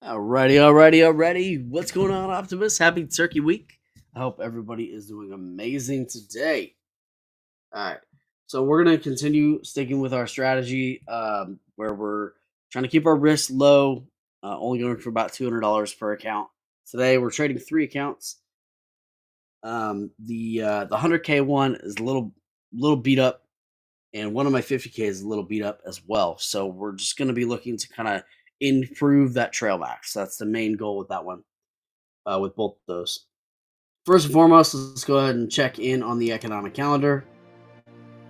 Alrighty. What's going on, Optimus? Happy Turkey Week. I hope everybody is doing amazing today. All right. So we're going to continue sticking with our strategy where we're trying to keep our risk low, only going for about $200 per account. Today we're trading three accounts. The 100K one is a little beat up, and one of my 50K is a little beat up as well. So we're just going to be looking to kind of improve that trail max. That's the main goal with that one. With both of those. First and foremost, let's go ahead and check in on the economic calendar.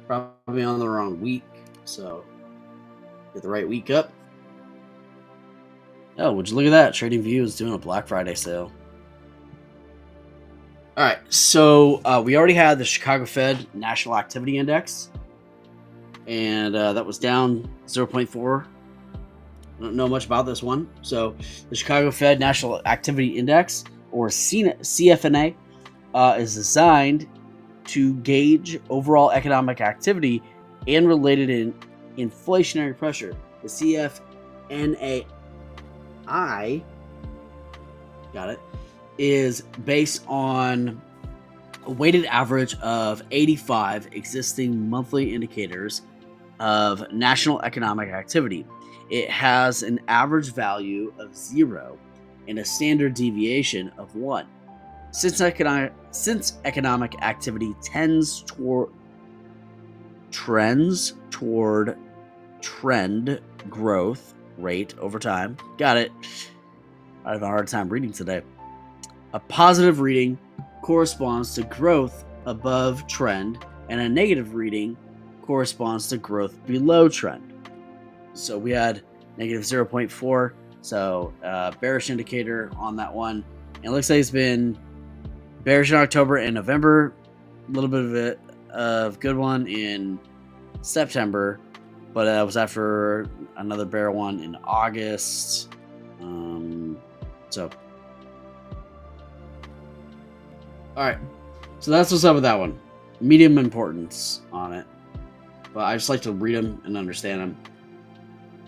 Probably on the wrong week, so get the right week up. Oh, would you look at that? TradingView is doing a Black Friday sale. All right, so we already had the Chicago Fed National Activity Index, and that was down 0.4. I don't know much about this one. So the Chicago Fed National Activity Index, or CFNA, is designed to gauge overall economic activity and related inflationary pressure. The CFNAI, got it, is based on a weighted average of 85 existing monthly indicators of national economic activity. It has an average value of 0 and a standard deviation of 1. Since economic activity trends toward trend growth rate over time. Got it. I have a hard time reading today. A positive reading corresponds to growth above trend, and a negative reading corresponds to growth below trend. So we had negative 0.4, so bearish indicator on that one. And it looks like it's been bearish in October and November, a little bit of a good one in September, but that was after another bear one in August. All right, so that's what's up with that one. Medium importance on it, but I just like to read them and understand them.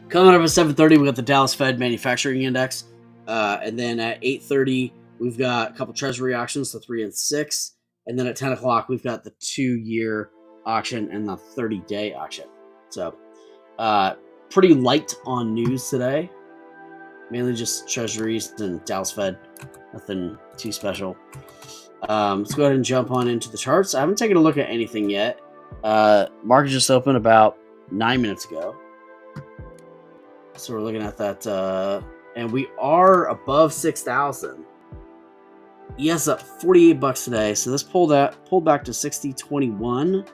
Coming up at 7:30, we got the Dallas Fed Manufacturing Index, and then at 8:30, we've got a couple Treasury auctions, the 3 and 6, and then at 10 o'clock, we've got the 2-year auction and the 30-day auction. So, pretty light on news today. Mainly just Treasuries and Dallas Fed. Nothing too special. Let's go ahead and jump on into the charts. I haven't taken a look at anything yet. Market just opened about 9 minutes ago. So we're looking at that, and we are above 6,000. Yes, up $48 today. So this pulled back to 60.21.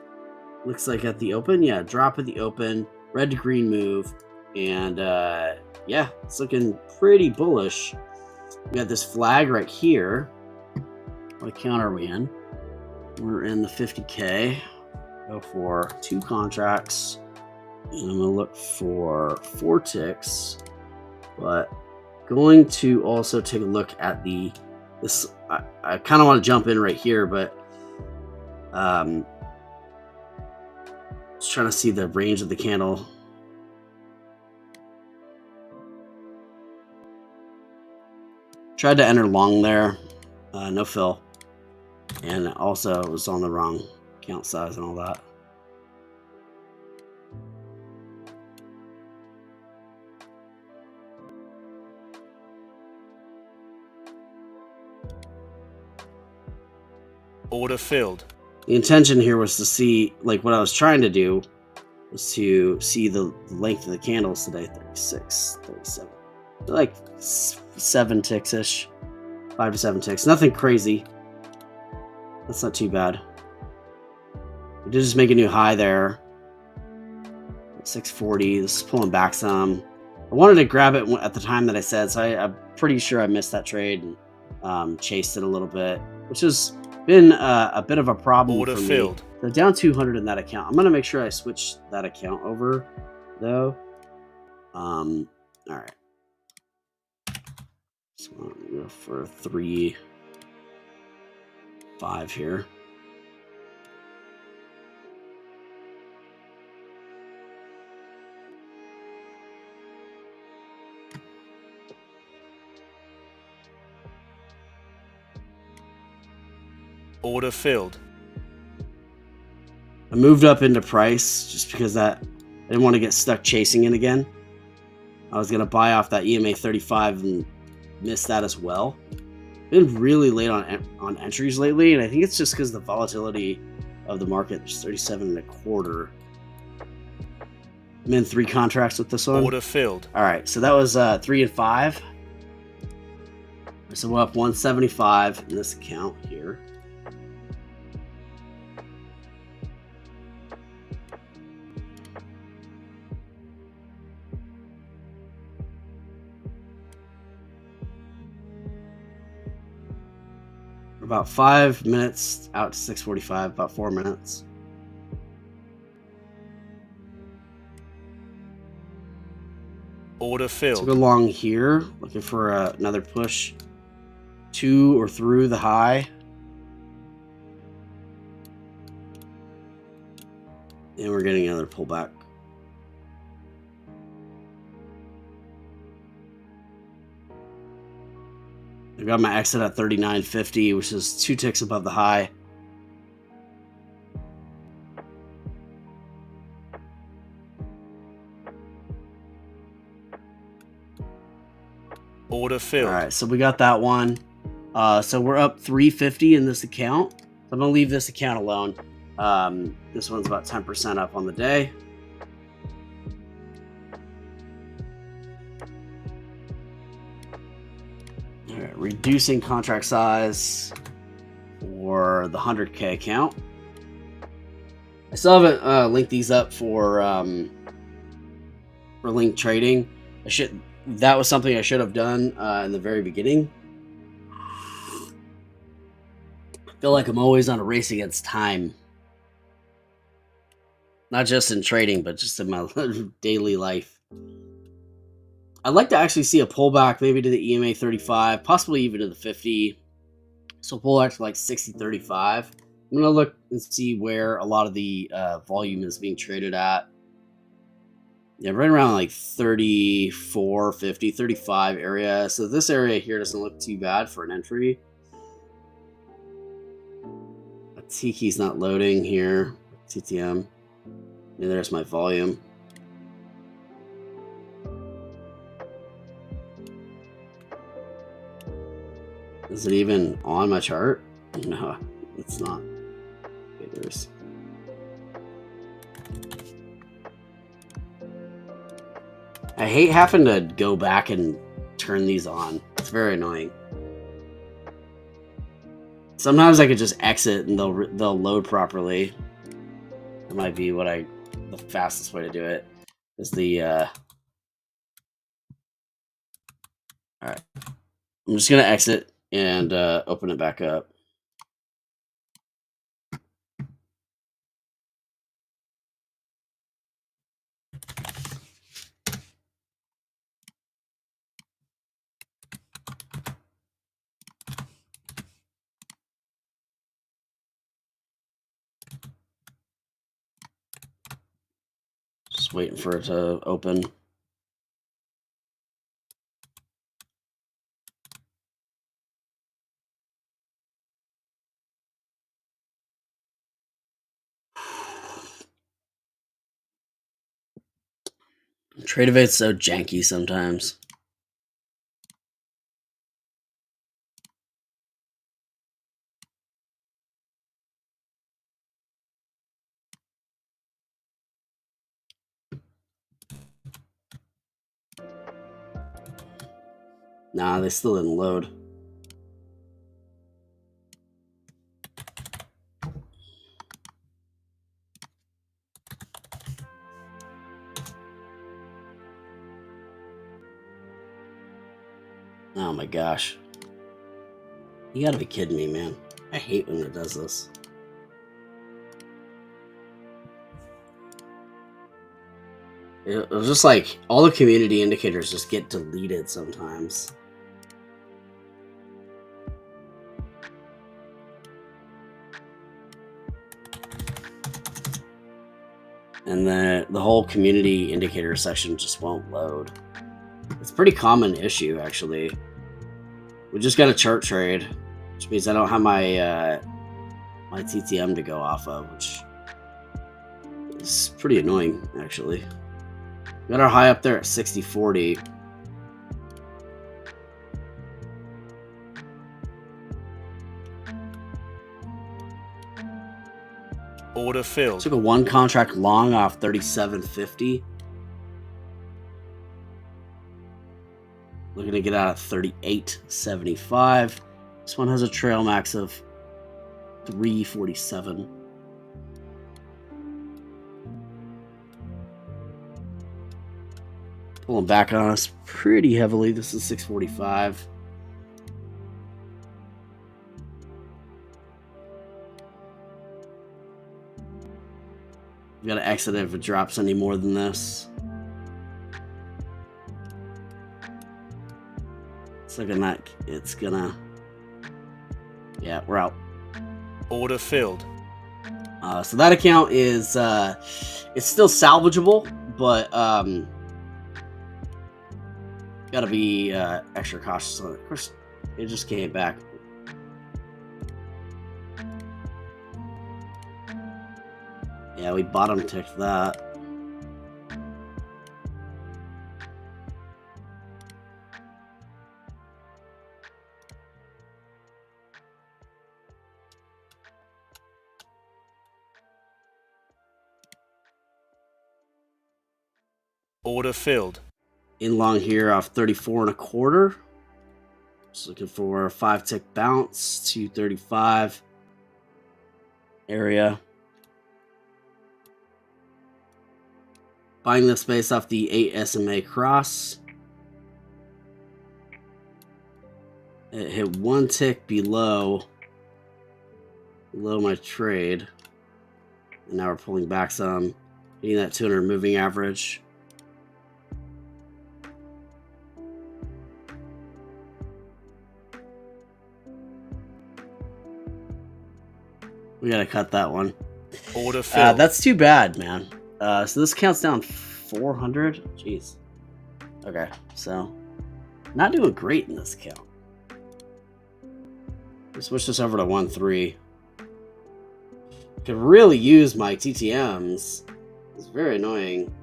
Looks like at the open, yeah, drop at the open, red to green move, and yeah, it's looking pretty bullish. We got this flag right here. What account are we in? We're in the 50K. Go for 2 contracts. And I'm going to look for 4 ticks, but going to also take a look at this. I kind of want to jump in right here, but just trying to see the range of the candle. Tried to enter long there, no fill, and also it was on the wrong count size and all that. Order filled. The intention here was to see, like, what I was trying to do was to see the length of the candles today. 36, 37, like 7 ticks ish, 5 to 7 ticks. Nothing crazy. That's not too bad. We did just make a new high there. 640. This is pulling back some. I wanted to grab it at the time that I said, so I'm pretty sure I missed that trade and chased it a little bit, which has been a bit of a problem Order for me. filled. So down 200 in that account. I'm gonna make sure I switch that account over, though. All right. So I'm gonna go for 3, 5 here. Order filled. I moved up into price just because I didn't want to get stuck chasing it again. I was going to buy off that EMA 35 and miss that as well. Been really late on entries lately, and I think it's just because the volatility of the market. There's 37.25. I'm in 3 contracts with this one. Order filled. All right, so that was 3 and 5. So we're up 175 in this account here. We're about 5 minutes out to 6:45, about 4 minutes. Order filled. So go long here, looking for another push to or through the high. And we're getting another pullback. I got my exit at 39.50, which is 2 ticks above the high. Order filled. All right, so we got that one. So we're up 350 in this account. I'm gonna leave this account alone. This one's about 10% up on the day. All right, reducing contract size for the 100K account. I still haven't linked these up for link trading. That was something I should have done in the very beginning. I feel like I'm always on a race against time. Not just in trading, but just in my daily life. I'd like to actually see a pullback maybe to the EMA 35, possibly even to the 50. So pull back to like 60.35. I'm going to look and see where a lot of the volume is being traded at. Yeah, right around like 34, 50, 35 area. So this area here doesn't look too bad for an entry. A Tiki's not loading here. TTM. And there's my volume. Is it even on my chart? No, it's not. Okay, there's. I hate having to go back and turn these on. It's very annoying. Sometimes I could just exit and they'll load properly. That might be the fastest way to do it. Is the all right. I'm just gonna exit and open it back up. Just waiting for it to open. Tradeovate's so janky sometimes. Nah, they still didn't load. Oh my gosh. You gotta be kidding me, man. I hate when it does this. It was just like all the community indicators just get deleted sometimes. And the whole community indicator section just won't load. It's a pretty common issue, actually. We just got a chart trade, which means I don't have my my TTM to go off of, which is pretty annoying, actually. Got our high up there at 60.40. Order filled. Took a one contract long off 37.50. Looking to get out at 38.75. This one has a trail max of 347. Pulling back on us pretty heavily. This is 645. We gotta exit it if it drops any more than this. It's looking like it's gonna. Yeah, we're out. Order filled. So that account is it's still salvageable, but gotta be extra cautious on it. Of course, it just came back. Yeah, we bottom ticked that. Order filled. In long here off 34.25. Just looking for a 5-tick bounce to 35 area. Buying the space off the 8 SMA cross. It hit one tick below my trade. And now we're pulling back some, hitting that 200 moving average. We gotta cut that one. Order filled. That's too bad, man. So this counts down 400. Jeez. Okay, so not doing great in this account. Let's switch this over to 1.3. Could really use my TTMs. It's very annoying.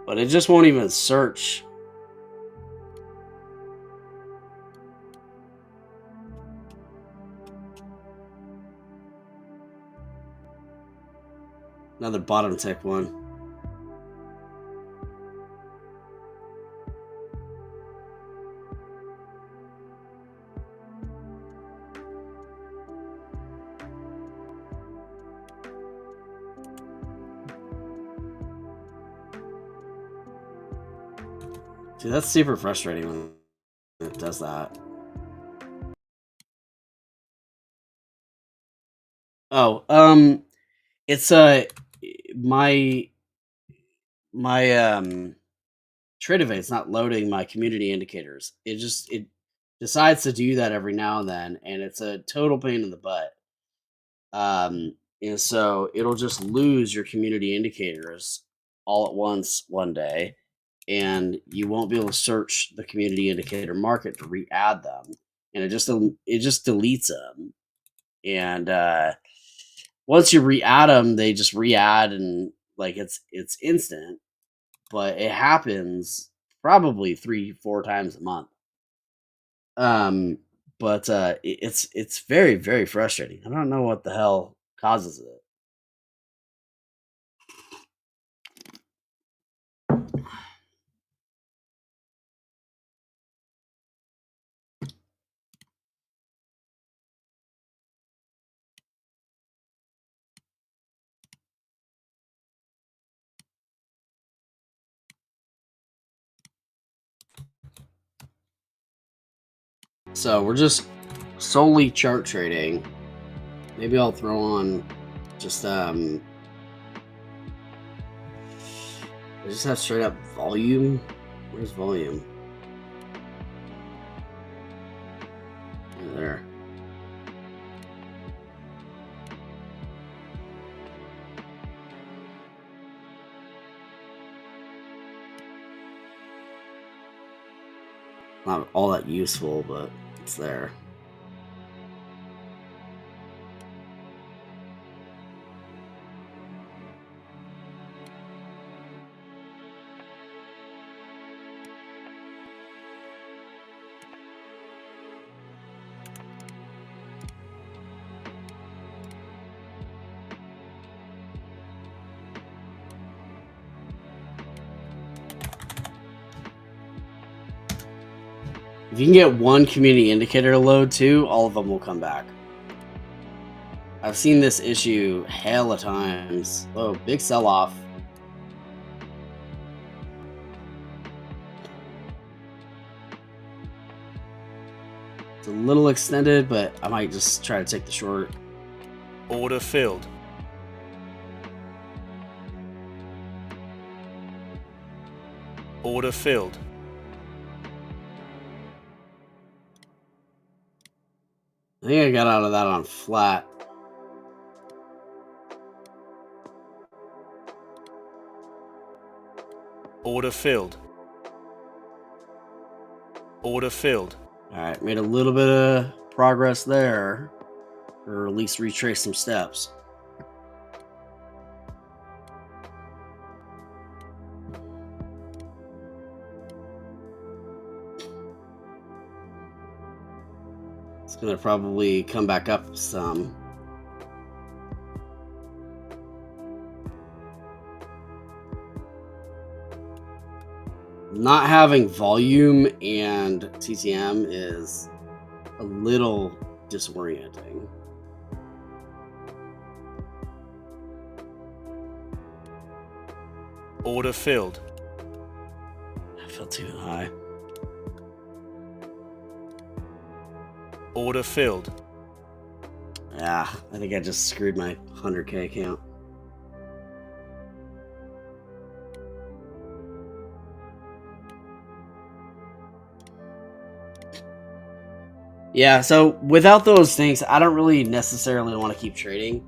But it just won't even search. Another bottom tick one. Dude, that's super frustrating when it does that. Oh, it's my trade event. It's not loading my community indicators. It decides to do that every now and then, and it's a total pain in the butt. And so it'll just lose your community indicators all at once one day, and you won't be able to search the community indicator market to re-add them, and it just deletes them. And once you re-add them, they just re-add, and like it's instant, but it happens probably 3-4 times a month. But it's very, very frustrating. I don't know what the hell causes it. So we're just solely chart trading. Maybe I'll throw on just I just have straight up volume. Where's volume? There. Not all that useful, but it's there. If you can get one community indicator to load too, all of them will come back. I've seen this issue hella times. Oh, big sell-off. It's a little extended, but I might just try to take the short. Order filled. Order filled. I think I got out of that on flat. Order filled. Order filled. All right, made a little bit of progress there, or at least retrace some steps. It's gonna probably come back up some. Not having volume and TTM is a little disorienting. Order filled. I felt too high. Order filled. Yeah, I think I just screwed my 100K account. Yeah, so without those things, I don't really necessarily want to keep trading.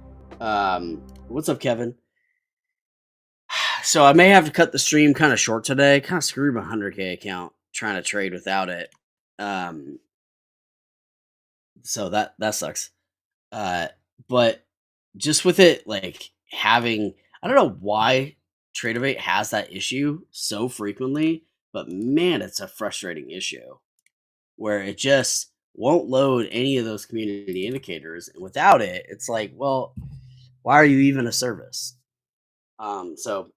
What's up, Kevin? So I may have to cut the stream kind of short today. Kind of screwed my 100K account trying to trade without it. So that sucks. But just with it like having, I don't know why Tradeovate has that issue so frequently, but man, it's a frustrating issue where it just won't load any of those community indicators, and without it, it's like, well, why are you even a service? So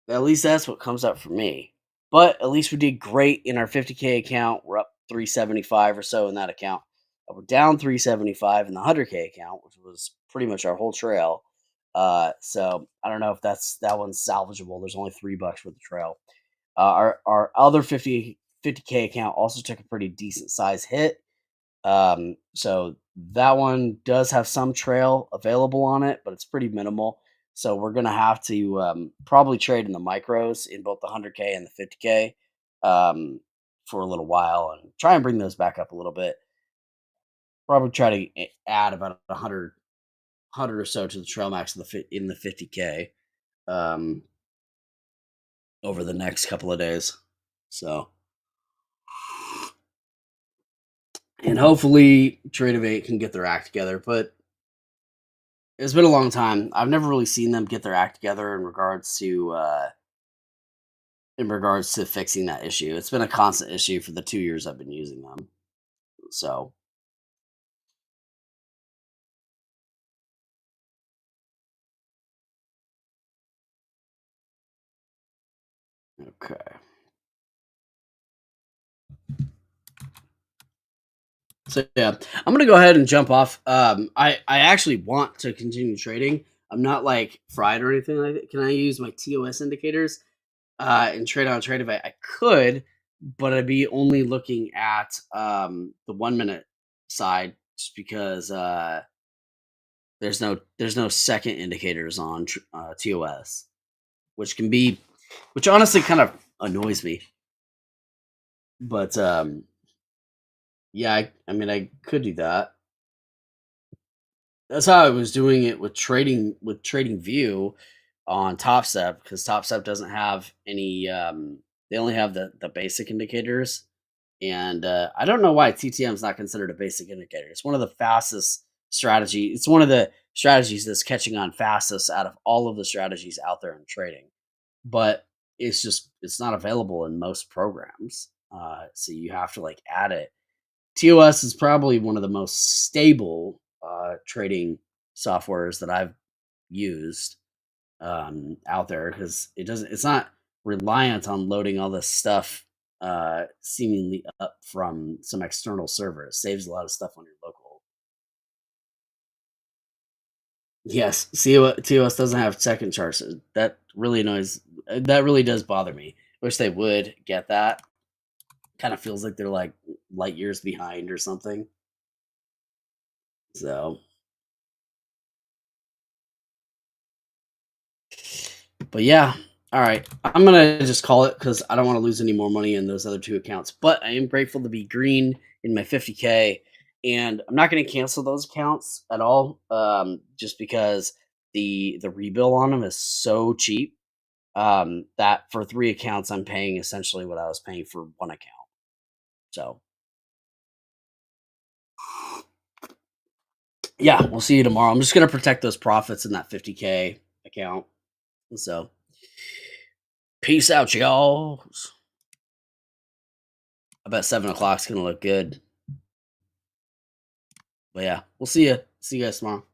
at least that's what comes up for me. But at least we did great in our 50K account. We're up 375 or so in that account. We're down 375 in the 100K account, which was pretty much our whole trail. So I don't know if that one's salvageable. There's only $3 for the trail. Our other 50K account also took a pretty decent size hit. So that one does have some trail available on it, but it's pretty minimal. So we're gonna have to probably trade in the micros in both the 100K and the 50K for a little while, and try and bring those back up a little bit. Probably try to add about 100 or so to the trail max in the 50K over the next couple of days. So, and hopefully Tradeovate can get their act together, but it's been a long time. I've never really seen them get their act together in regards to fixing that issue. It's been a constant issue for the 2 years I've been using them. So, okay. So yeah, I'm gonna go ahead and jump off. I actually want to continue trading. I'm not like fried or anything like that. Can I use my TOS indicators and trade on trade if I could, but I'd be only looking at the 1 minute side just because there's no second indicators on TOS, which honestly kind of annoys me. But yeah, I mean I could do that. That's how I was doing it with trading view on Top Step, because Top Step doesn't have any. They only have the basic indicators. And I don't know why TTM is not considered a basic indicator. It's one of the fastest strategy. It's one of the strategies that's catching on fastest out of all of the strategies out there in trading. But it's not available in most programs. So you have to like add it. TOS is probably one of the most stable trading softwares that I've used out there because it's not reliant on loading all this stuff seemingly up from some external server. It saves a lot of stuff on your local. Yes, TOS doesn't have second charts. That really annoys. That really does bother me. Wish they would get that. Kind of feels like they're like light years behind or something. So, but yeah, all right. I'm gonna just call it because I don't want to lose any more money in those other two accounts. But I am grateful to be green in my 50K, and I'm not gonna cancel those accounts at all. Just because the rebill on them is so cheap. That for three accounts, I'm paying essentially what I was paying for one account. So yeah, we'll see you tomorrow. I'm just gonna protect those profits in that 50K account. So peace out, y'all. I bet 7 o'clock's gonna look good. But yeah, we'll see you. See you guys tomorrow.